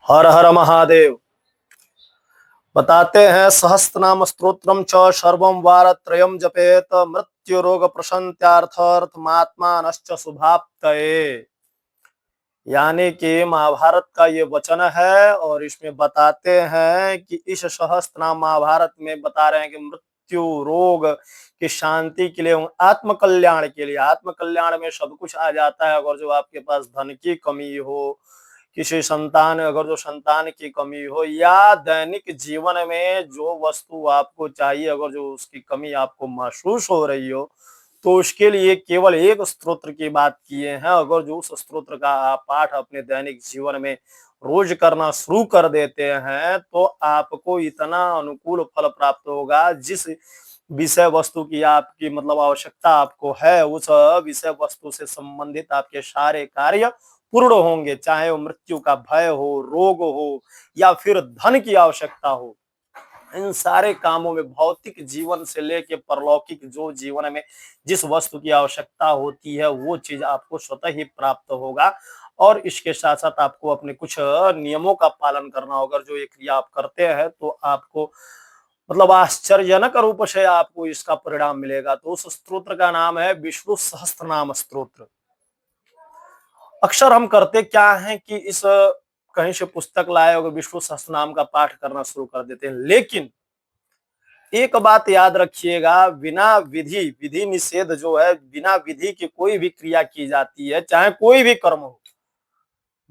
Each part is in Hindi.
हर हर महादेव। बताते हैं सहस्त्रनाम स्तोत्रम च सर्वम वारत्रयम जपेत मृत्यु रोग प्रशंत्यार्थमात्मानश्च शुभाप्तये। यानी कि महाभारत का ये वचन है और इसमें बताते हैं कि इस सहस्त्रनाम महाभारत में बता रहे हैं कि मृत्यु रोग की शांति के लिए, आत्म कल्याण के लिए, आत्म कल्याण में सब कुछ आ जाता है। अगर जो आपके पास धन की कमी हो, किसी संतान, अगर जो संतान की कमी हो, या दैनिक जीवन में जो वस्तु आपको चाहिए अगर जो उसकी कमी आपको महसूस हो रही हो, तो उसके लिए केवल एक स्तोत्र की बात किए हैं। अगर जो उस स्तोत्र का आप पाठ अपने दैनिक जीवन में रोज करना शुरू कर देते हैं तो आपको इतना अनुकूल फल प्राप्त होगा। जिस विषय वस्तु की आपकी आवश्यकता आपको है, उस विषय वस्तु से संबंधित आपके सारे कार्य पूर्ण होंगे। चाहे वो मृत्यु का भय हो, रोग हो, या फिर धन की आवश्यकता हो। इन सारे कामों में भौतिक जीवन से लेके परलौकिक जो जीवन में जिस वस्तु की आवश्यकता होती है वो चीज आपको स्वतः ही प्राप्त होगा। और इसके साथ साथ आपको अपने कुछ नियमों का पालन करना होगा। जो ये क्रिया आप करते हैं तो आपको आश्चर्यजनक रूप से आपको इसका परिणाम मिलेगा। तो उस स्तोत्र का नाम है विष्णु सहस्त्रनाम स्तोत्र। अक्सर हम करते क्या है कि इस कहीं से पुस्तक लाए और विष्णु सहस्त्रनाम का पाठ करना शुरू कर देते हैं। लेकिन एक बात याद रखिएगा, बिना विधि, विधि निषेध जो है, बिना विधि की कोई भी क्रिया की जाती है, चाहे कोई भी कर्म हो।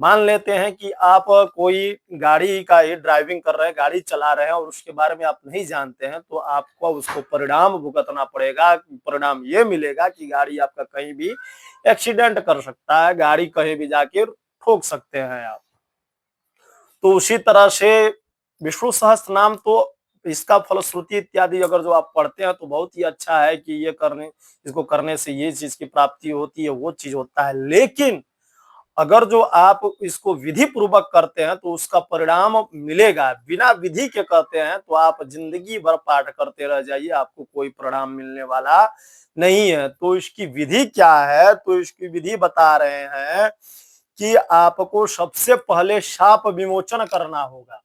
मान लेते हैं कि आप कोई गाड़ी का ही ड्राइविंग कर रहे हैं, गाड़ी चला रहे हैं और उसके बारे में आप नहीं जानते हैं, तो आपको उसको परिणाम भुगतना पड़ेगा। परिणाम ये मिलेगा कि गाड़ी आपका कहीं भी एक्सीडेंट कर सकता है, गाड़ी कहीं भी जाके ठोक सकते हैं आप। तो उसी तरह से विष्णु सहस्त्र नाम, तो इसका फलश्रुति इत्यादि अगर जो आप पढ़ते हैं तो बहुत ही अच्छा है कि ये करने, इसको करने से ये चीज की प्राप्ति होती है, वो चीज होता है। लेकिन अगर जो आप इसको विधि पूर्वक करते हैं तो उसका परिणाम मिलेगा। बिना विधि के करते हैं तो आप जिंदगी भर पाठ करते रह जाइए, आपको कोई परिणाम मिलने वाला नहीं है। तो इसकी विधि क्या है? तो इसकी विधि बता रहे हैं कि आपको सबसे पहले शाप विमोचन करना होगा।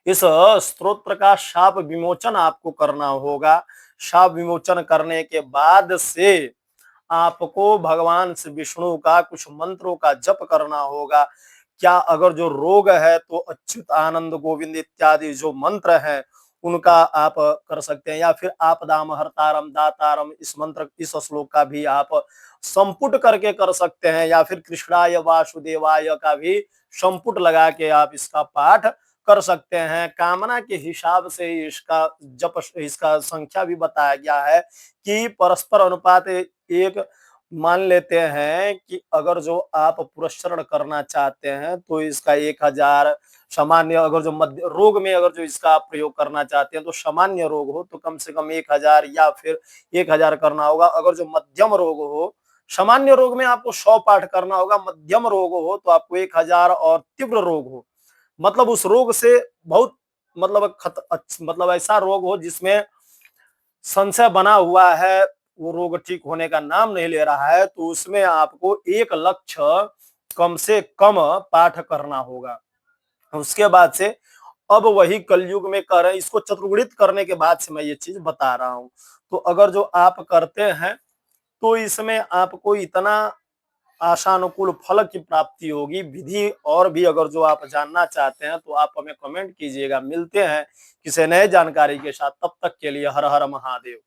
इस स्तोत्र का शाप विमोचन आपको करना होगा। शाप विमोचन करने के बाद से आपको भगवान श्री विष्णु का कुछ मंत्रों का जप करना होगा। क्या अगर जो रोग है तो अच्युत आनंद गोविंद इत्यादि जो मंत्र हैं उनका आप कर सकते हैं, या फिर आपदाम हरतारम दातारम इस मंत्र, इस श्लोक का भी आप संपुट करके कर सकते हैं, या फिर कृष्णाय वासुदेवाय का भी संपुट लगा के आप इसका पाठ कर सकते हैं। कामना के हिसाब से इसका जप, इसका संख्या भी बताया गया है कि परस्पर अनुपात एक। मान लेते हैं कि अगर जो आप पुरस्चरण करना चाहते हैं तो इसका 1000, सामान्य अगर जो मध्य रोग में अगर जो इसका आप प्रयोग करना चाहते हैं तो सामान्य रोग हो तो कम से कम 1000 या फिर 1000 करना होगा। अगर जो मध्यम रोग हो, सामान्य रोग में आपको 100 पाठ करना होगा, मध्यम रोग हो तो आपको 1000, और तीव्र रोग हो उस रोग से बहुत ऐसा रोग हो जिसमें संशय बना हुआ है, वो रोग ठीक होने का नाम नहीं ले रहा है, तो उसमें आपको 1 लक्ष्य कम से कम पाठ करना होगा। उसके बाद से अब वही कलयुग में कर रहे हैं, इसको चतुर्गुणित करने के बाद से मैं ये चीज बता रहा हूं। तो अगर जो आप करते हैं तो इसमें आपको इतना आशानुकूल फल की प्राप्ति होगी। विधि और भी अगर जो आप जानना चाहते हैं तो आप हमें कमेंट कीजिएगा। मिलते हैं किसी नए जानकारी के साथ, तब तक के लिए हर हर महादेव।